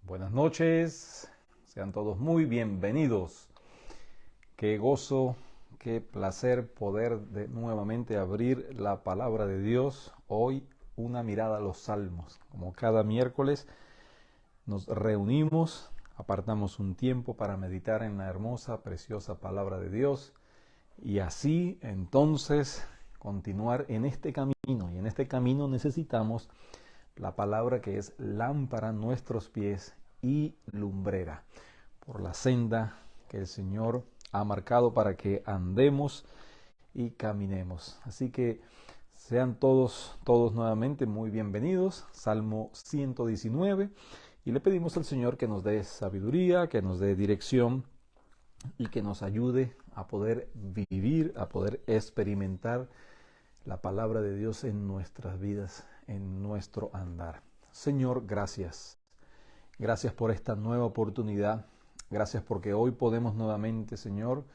Buenas noches, sean todos muy bienvenidos. Qué gozo, qué placer poder nuevamente abrir la palabra de Dios. Hoy una mirada a los salmos. Como cada miércoles nos reunimos, apartamos un tiempo para meditar en la hermosa, preciosa palabra de Dios y así entonces continuar en este camino. Y en este camino necesitamos la palabra que es lámpara a nuestros pies y lumbrera, por la senda que el Señor ha marcado para que andemos y caminemos. Así que sean todos nuevamente muy bienvenidos. Salmo 119. Y le pedimos al Señor que nos dé sabiduría, que nos dé dirección y que nos ayude a poder vivir, a poder experimentar la palabra de Dios en nuestras vidas, en nuestro andar. Señor, gracias. Gracias por esta nueva oportunidad. Gracias porque hoy podemos nuevamente, Señor,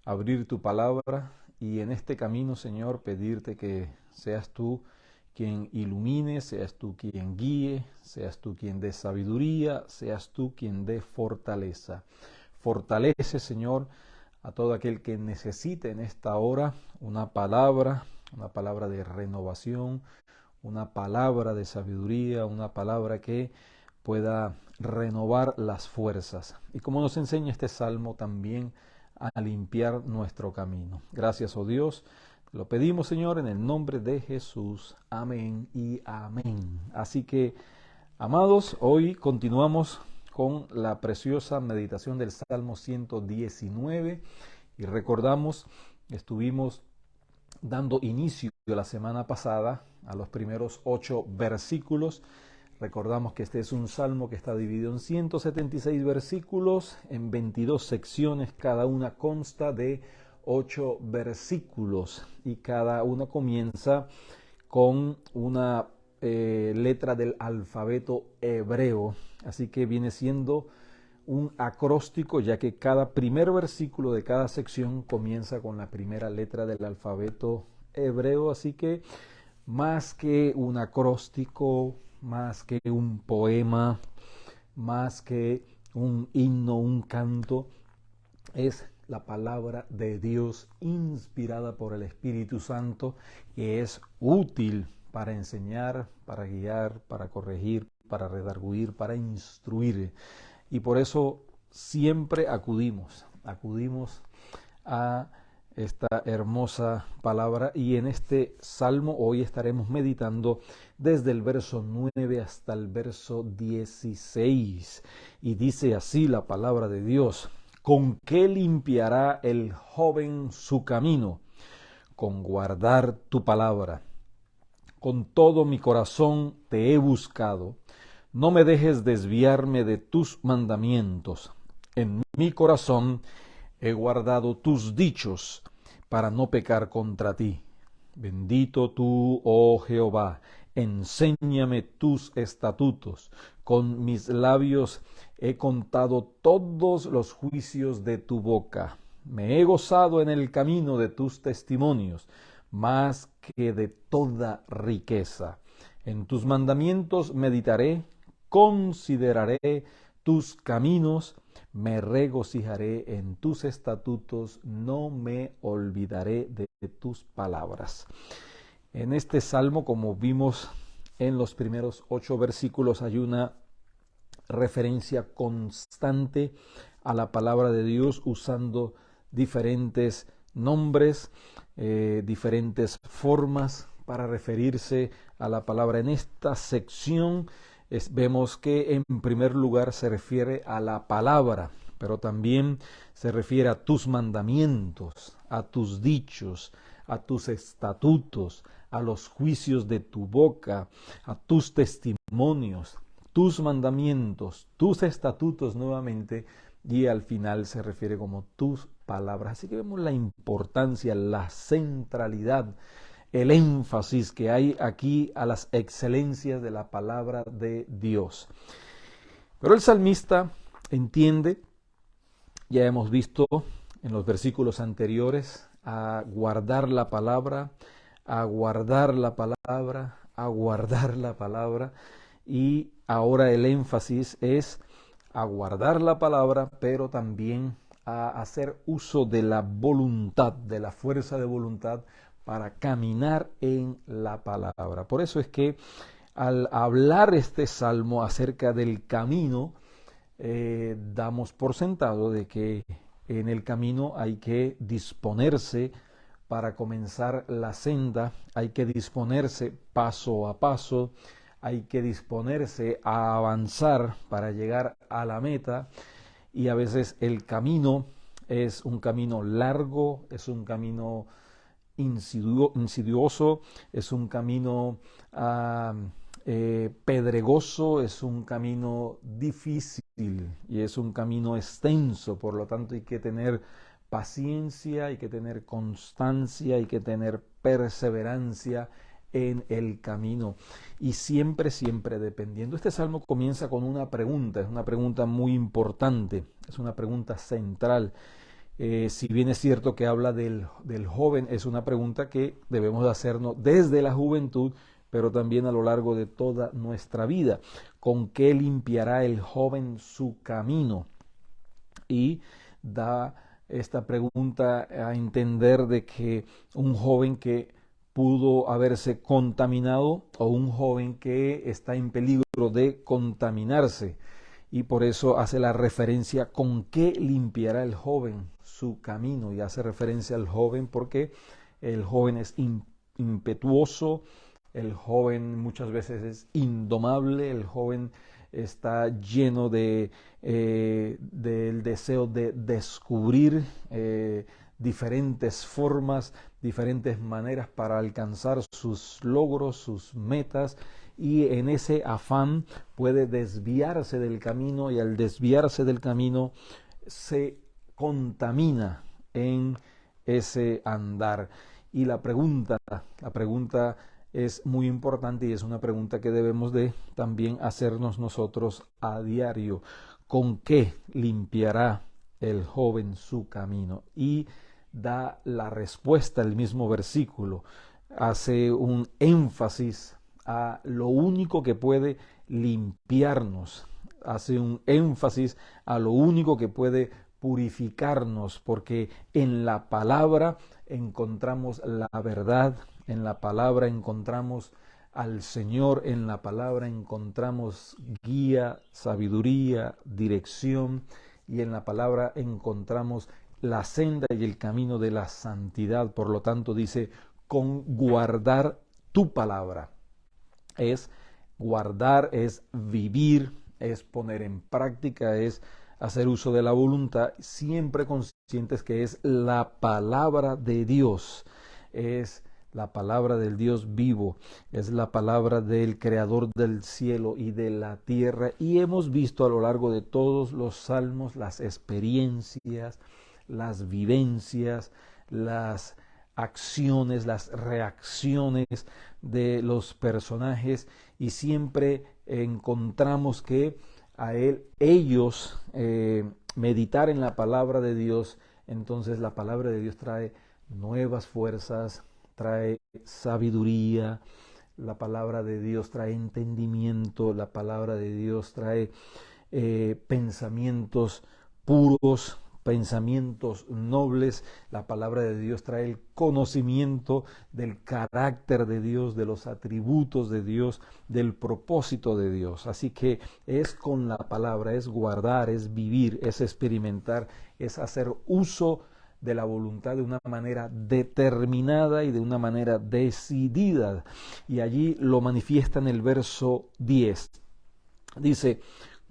abrir tu palabra y en este camino, Señor, pedirte que seas tú quien ilumine, seas tú quien guíe, seas tú quien dé sabiduría, seas tú quien dé fortaleza. Fortalece, Señor, a todo aquel que necesite en esta hora una palabra de renovación, una palabra de sabiduría, una palabra que pueda renovar las fuerzas. Y como nos enseña este salmo también a limpiar nuestro camino. Gracias, oh Dios. Lo pedimos, Señor, en el nombre de Jesús. Amén y amén. Así que, amados, hoy continuamos con la preciosa meditación del Salmo 119 y recordamos, estuvimos dando inicio la semana pasada a los primeros 8 versículos. Recordamos que este es un salmo que está dividido en 176 versículos, en 22 secciones, cada una consta de 8 versículos y cada una comienza con una letra del alfabeto hebreo, así que viene siendo un acróstico, ya que cada primer versículo de cada sección comienza con la primera letra del alfabeto hebreo, así que más que un acróstico, más que un poema, más que un himno, un canto, es la palabra de Dios inspirada por el Espíritu Santo, que es útil para enseñar, para guiar, para corregir, para redarguir, para instruir. Y por eso siempre acudimos a esta hermosa palabra. Y en este salmo hoy estaremos meditando desde el verso 9 hasta el verso 16. Y dice así la palabra de Dios: ¿Con qué limpiará el joven su camino? Con guardar tu palabra. Con todo mi corazón te he buscado. No me dejes desviarme de tus mandamientos. En mi corazón he guardado tus dichos para no pecar contra ti. Bendito tú, oh Jehová, enséñame tus estatutos. Con mis labios he contado todos los juicios de tu boca. Me he gozado en el camino de tus testimonios, más que de toda riqueza. En tus mandamientos meditaré, consideraré tus caminos, me regocijaré en tus estatutos, no me olvidaré de tus palabras. En este salmo, como vimos en los primeros 8 versículos, hay una referencia constante a la palabra de Dios usando diferentes nombres, diferentes formas para referirse a la palabra. En esta sección vemos que en primer lugar se refiere a la palabra, pero también se refiere a tus mandamientos, a tus dichos, a tus estatutos, a los juicios de tu boca, a tus testimonios, tus mandamientos, tus estatutos nuevamente, y al final se refiere como tus palabras. Así que vemos la importancia, la centralidad, el énfasis que hay aquí a las excelencias de la palabra de Dios. Pero el salmista entiende, ya hemos visto en los versículos anteriores, a guardar la palabra, a guardar la palabra, a guardar la palabra, y ahora el énfasis es a guardar la palabra, pero también a hacer uso de la voluntad, de la fuerza de voluntad para caminar en la palabra. Por eso es que al hablar este salmo acerca del camino, damos por sentado de que en el camino hay que disponerse para comenzar la senda, hay que disponerse paso a paso, hay que disponerse a avanzar para llegar a la meta, y a veces el camino es un camino largo, es un camino insidioso, es un camino pedregoso, es un camino difícil y es un camino extenso. Por lo tanto, hay que tener paciencia, hay que tener constancia, hay que tener perseverancia en el camino, y siempre, siempre dependiendo. Este salmo comienza con una pregunta, es una pregunta muy importante, es una pregunta central. Si bien es cierto que habla del joven, es una pregunta que debemos de hacernos desde la juventud, pero también a lo largo de toda nuestra vida. ¿Con qué limpiará el joven su camino? Y da esta pregunta a entender de que un joven que pudo haberse contaminado, o un joven que está en peligro de contaminarse, y por eso hace la referencia con qué limpiará el joven su camino, y hace referencia al joven porque el joven es impetuoso, el joven muchas veces es indomable, el joven está lleno del deseo de descubrir diferentes formas, diferentes maneras para alcanzar sus logros, sus metas, y en ese afán puede desviarse del camino, y al desviarse del camino se contamina en ese andar. Y la pregunta es muy importante, y es una pregunta que debemos de también hacernos nosotros a diario. ¿Con qué limpiará el joven su camino? Y da la respuesta el mismo versículo. Hace un énfasis a lo único que puede limpiarnos. Hace un énfasis a lo único que puede purificarnos, porque en la palabra encontramos la verdad, en la palabra encontramos al Señor, en la palabra encontramos guía, sabiduría, dirección, y en la palabra encontramos la senda y el camino de la santidad. Por lo tanto, dice, con guardar tu palabra. Es guardar, es vivir, es poner en práctica, es hacer uso de la voluntad, siempre conscientes que es la palabra de Dios, es la palabra del Dios vivo, es la palabra del Creador del cielo y de la tierra. Y hemos visto a lo largo de todos los salmos las experiencias, las vivencias, las acciones, las reacciones de los personajes, y siempre encontramos que ellos meditar en la palabra de Dios, entonces la palabra de Dios trae nuevas fuerzas, trae sabiduría, la palabra de Dios trae entendimiento, la palabra de Dios trae pensamientos puros, pensamientos nobles. La palabra de Dios trae el conocimiento del carácter de Dios, de los atributos de Dios, del propósito de Dios. Así que es con la palabra, es guardar, es vivir, es experimentar, es hacer uso de la voluntad de una manera determinada y de una manera decidida. Y allí lo manifiesta en el verso 10. Dice,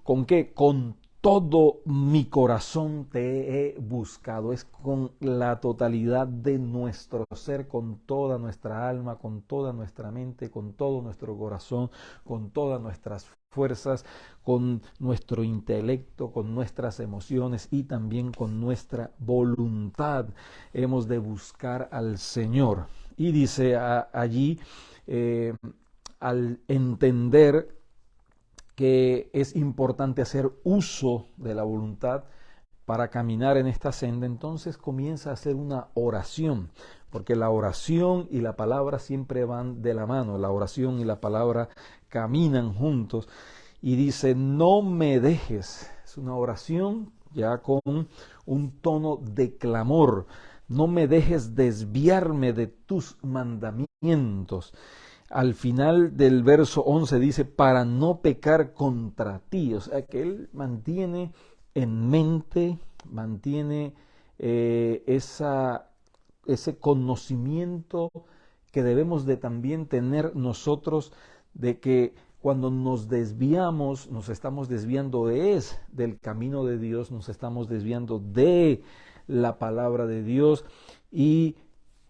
¿con qué? Con todo mi corazón te he buscado. Es con la totalidad de nuestro ser, con toda nuestra alma, con toda nuestra mente, con todo nuestro corazón, con todas nuestras fuerzas, con nuestro intelecto, con nuestras emociones y también con nuestra voluntad. Hemos de buscar al Señor. Y dice allí, al entender que es importante hacer uso de la voluntad para caminar en esta senda, entonces comienza a hacer una oración, porque la oración y la palabra siempre van de la mano, la oración y la palabra caminan juntos, y dice, no me dejes, es Es una oración ya con un tono de clamor. No me dejes desviarme de tus mandamientos. Al final del verso 11 dice, para no pecar contra ti. O sea que él mantiene en mente, mantiene ese conocimiento que debemos de también tener nosotros de que cuando nos desviamos, nos estamos desviando del camino de Dios, nos estamos desviando de la palabra de Dios y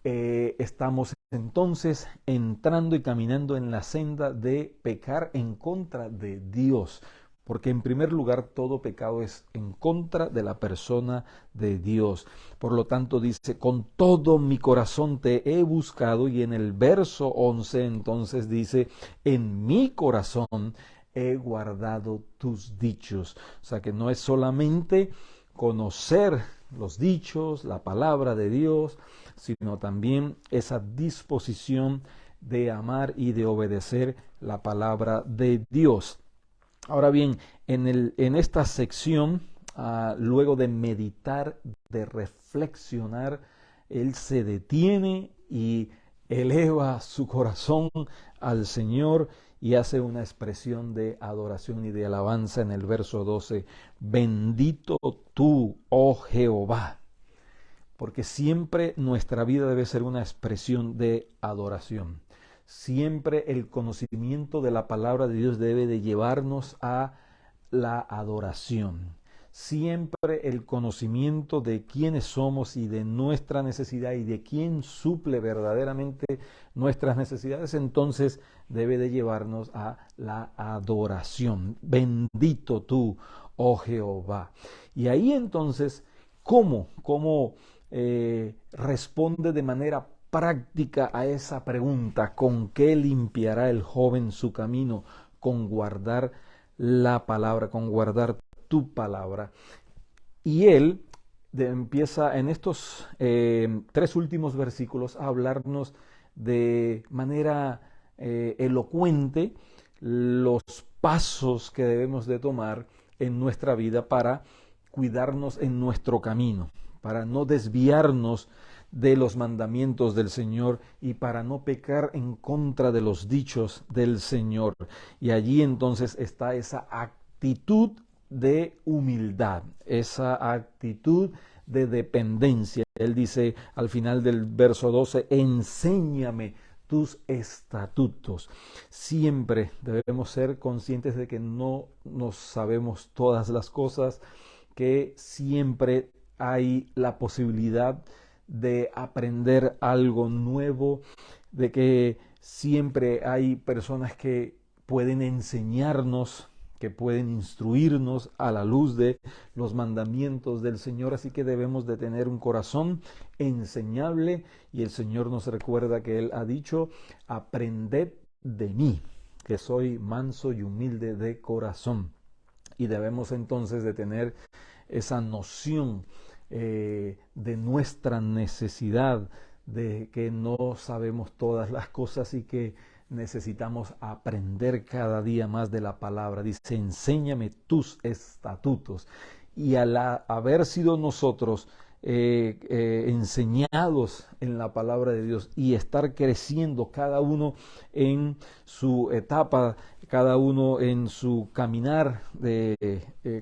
estamos entonces entrando y caminando en la senda de pecar en contra de Dios. Porque en primer lugar todo pecado es en contra de la persona de Dios. Por lo tanto dice, con todo mi corazón te he buscado, y en el verso 11 entonces dice, en mi corazón he guardado tus dichos. O sea que no es solamente conocer los dichos, la palabra de Dios, sino también esa disposición de amar y de obedecer la palabra de Dios. Ahora bien, en esta sección, luego de meditar, de reflexionar, él se detiene y eleva su corazón al Señor y hace una expresión de adoración y de alabanza en el verso 12. Bendito tú, oh Jehová. Porque siempre nuestra vida debe ser una expresión de adoración. Siempre el conocimiento de la palabra de Dios debe de llevarnos a la adoración. Siempre el conocimiento de quiénes somos y de nuestra necesidad y de quién suple verdaderamente nuestras necesidades, entonces debe de llevarnos a la adoración. Bendito tú, oh Jehová. Y ahí entonces, ¿cómo responde de manera práctica a esa pregunta? ¿Con qué limpiará el joven su camino? Con guardar la palabra, con guardar tu palabra. Y él empieza en estos 3 últimos versículos a hablarnos de manera elocuente los pasos que debemos de tomar en nuestra vida para cuidarnos en nuestro camino, para no desviarnos de los mandamientos del Señor y para no pecar en contra de los dichos del Señor. Y allí entonces está esa actitud de humildad, esa actitud de dependencia. Él dice al final del verso 12, enséñame tus estatutos. Siempre debemos ser conscientes de que no nos sabemos todas las cosas, que siempre hay la posibilidad de aprender algo nuevo, de que siempre hay personas que pueden enseñarnos, que pueden instruirnos a la luz de los mandamientos del Señor. Así que debemos de tener un corazón enseñable, y el Señor nos recuerda que Él ha dicho, aprended de mí, que soy manso y humilde de corazón. Y debemos entonces de tener esa noción de nuestra necesidad, de que no sabemos todas las cosas y que necesitamos aprender cada día más de la palabra. Dice, enséñame tus estatutos. Y al haber sido nosotros enseñados en la palabra de Dios y estar creciendo cada uno en su etapa, cada uno en su caminar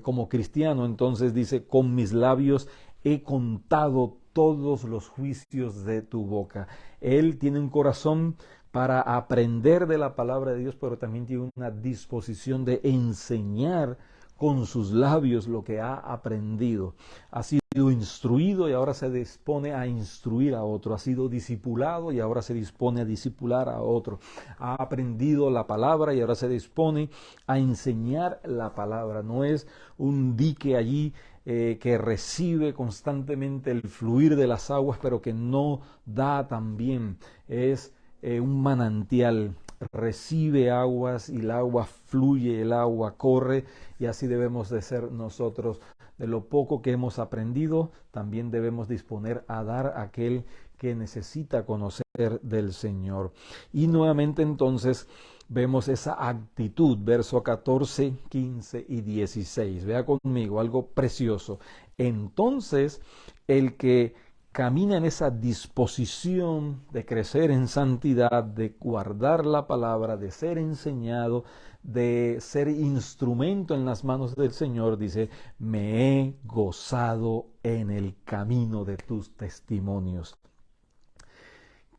como cristiano, entonces dice, con mis labios he contado todos los juicios de tu boca. Él tiene un corazón para aprender de la palabra de Dios, pero también tiene una disposición de enseñar con sus labios lo que ha aprendido. Ha sido instruido y ahora se dispone a instruir a otro. Ha sido discipulado y ahora se dispone a discipular a otro. Ha aprendido la palabra y ahora se dispone a enseñar la palabra. No es un dique allí que recibe constantemente el fluir de las aguas, pero que no da también. Es un manantial, recibe aguas y el agua fluye, el agua corre, y así debemos de ser nosotros. De lo poco que hemos aprendido, también debemos disponer a dar a aquel que necesita conocer del Señor. Y nuevamente entonces vemos esa actitud, verso 14, 15 y 16. Vea conmigo algo precioso. Entonces, el que camina en esa disposición de crecer en santidad, de guardar la palabra, de ser enseñado, de ser instrumento en las manos del Señor, dice, me he gozado en el camino de tus testimonios.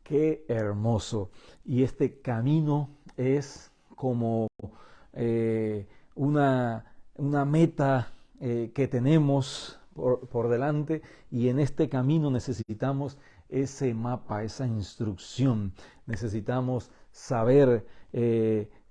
Qué hermoso. Y este camino es como una meta que tenemos por delante, y en este camino necesitamos ese mapa, esa instrucción. Necesitamos saber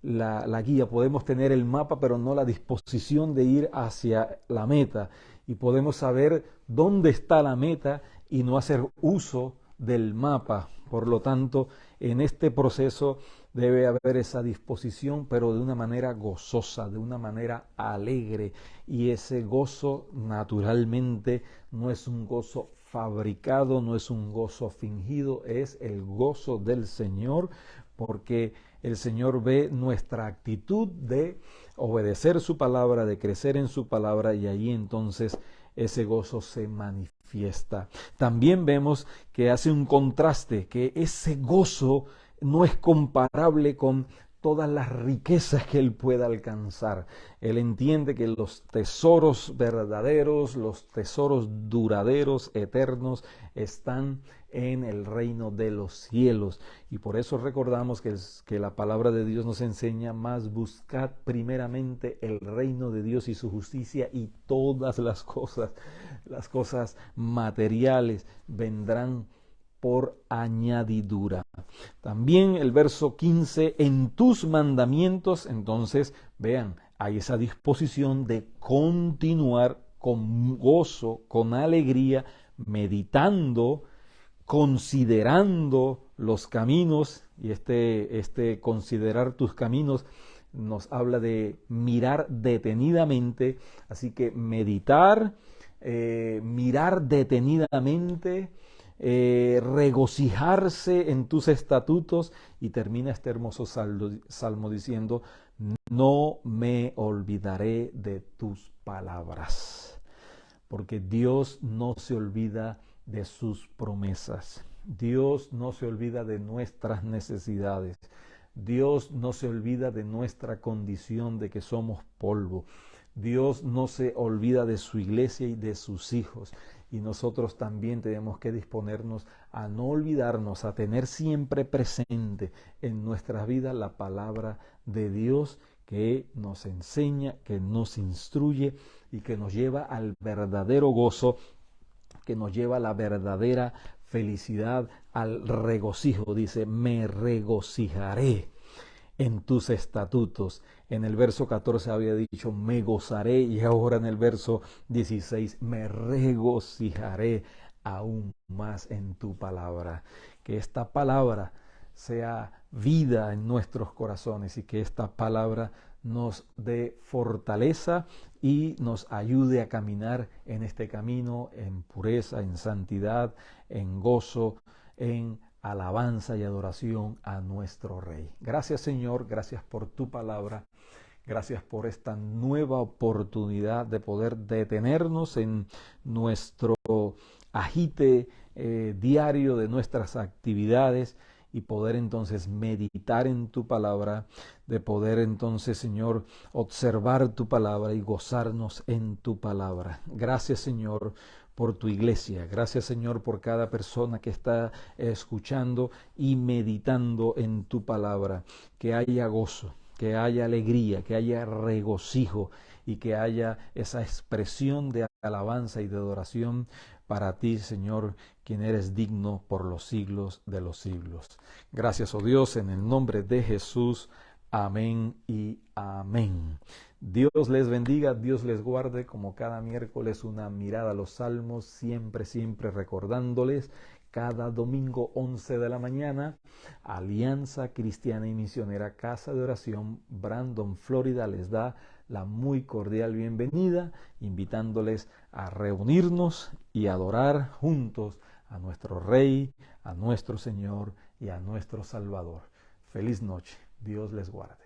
la guía. Podemos tener el mapa, pero no la disposición de ir hacia la meta. Y podemos saber dónde está la meta y no hacer uso del mapa. Por lo tanto, en este proceso debe haber esa disposición, pero de una manera gozosa, de una manera alegre. Y ese gozo naturalmente no es un gozo fabricado, no es un gozo fingido, es el gozo del Señor, porque el Señor ve nuestra actitud de obedecer su palabra, de crecer en su palabra, y ahí entonces ese gozo se manifiesta. También vemos que hace un contraste, que ese gozo no es comparable con todas las riquezas que él pueda alcanzar. Él entiende que los tesoros verdaderos, los tesoros duraderos, eternos, están en el reino de los cielos. Y por eso recordamos que la palabra de Dios nos enseña: más buscad primeramente el reino de Dios y su justicia, y todas las cosas materiales vendrán por añadidura. También el verso 15, en tus mandamientos. Entonces, vean, hay esa disposición de continuar con gozo, con alegría, meditando, considerando los caminos. Y este considerar tus caminos nos habla de mirar detenidamente. Así que meditar, mirar detenidamente, regocijarse en tus estatutos. Y termina este hermoso salmo diciendo: no me olvidaré de tus palabras. Porque Dios no se olvida de sus promesas. Dios no se olvida de nuestras necesidades. Dios no se olvida de nuestra condición de que somos polvo. Dios no se olvida de su iglesia y de sus hijos. Y nosotros también tenemos que disponernos a no olvidarnos, a tener siempre presente en nuestras vidas la palabra de Dios, que nos enseña, que nos instruye y que nos lleva al verdadero gozo, que nos lleva a la verdadera felicidad, al regocijo. Dice: me regocijaré en tus estatutos. En el verso 14 había dicho: me gozaré, y ahora en el verso 16: me regocijaré aún más en tu palabra. Que esta palabra sea vida en nuestros corazones, y que esta palabra nos dé fortaleza y nos ayude a caminar en este camino en pureza, en santidad, en gozo, en alabanza y adoración a nuestro Rey. Gracias, Señor, gracias por tu palabra. Gracias por esta nueva oportunidad de poder detenernos en nuestro agite diario de nuestras actividades y poder entonces meditar en tu palabra, de poder entonces, Señor, observar tu palabra y gozarnos en tu palabra. Gracias, Señor, por tu iglesia. Gracias, Señor, por cada persona que está escuchando y meditando en tu palabra. Que haya gozo, que haya alegría, que haya regocijo y que haya esa expresión de alabanza y de adoración para ti, Señor, quien eres digno por los siglos de los siglos. Gracias, oh Dios, en el nombre de Jesús. Amén y amén. Dios les bendiga, Dios les guarde. Como cada miércoles, una mirada a los salmos, siempre recordándoles: cada domingo 11 de la mañana, Alianza Cristiana y Misionera Casa de Oración, Brandon, Florida, les da la muy cordial bienvenida, invitándoles a reunirnos y adorar juntos a nuestro Rey, a nuestro Señor y a nuestro Salvador. Feliz noche. Dios les guarde.